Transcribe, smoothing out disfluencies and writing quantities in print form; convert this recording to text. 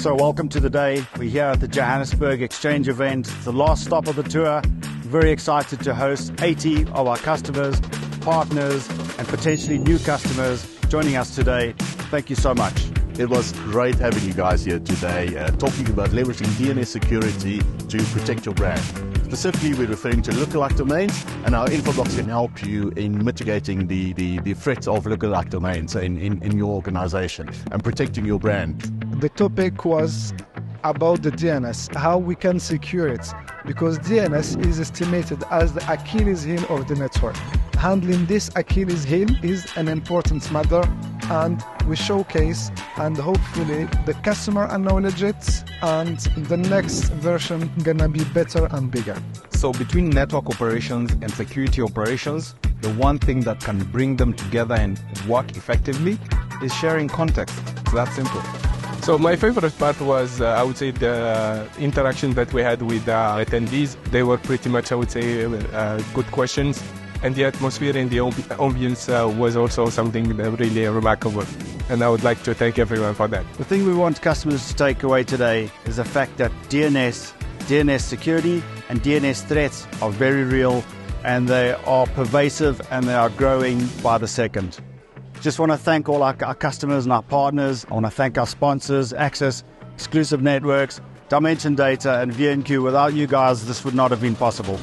So welcome to the day. We're here at the Johannesburg Exchange event. It's the last stop of the tour. Very excited to host 80 of our customers, partners, and potentially new customers joining us today. Thank you so much. It was great having you guys here today, talking about leveraging DNS security to protect your brand. Specifically, we're referring to lookalike domains, and our Infoblox can help you in mitigating the threats of lookalike domains in your organization and protecting your brand. The topic was about the DNS, how we can secure it, because DNS is estimated as the Achilles heel of the network. Handling this Achilles heel is an important matter, and we showcase, and hopefully the customer acknowledge it, and the next version gonna be better and bigger. So between network operations and security operations, the one thing that can bring them together and work effectively is sharing context. It's that simple. So my favorite part was, I would say, the interaction that we had with attendees. They were pretty much, I would say, good questions. And the atmosphere and the ambience was also something really remarkable. And I would like to thank everyone for that. The thing we want customers to take away today is the fact that DNS security and DNS threats are very real, and they are pervasive, and they are growing by the second. Just want to thank all our customers and our partners. I want to thank our sponsors, Access, Exclusive Networks, Dimension Data, and VNQ. Without you guys, this would not have been possible.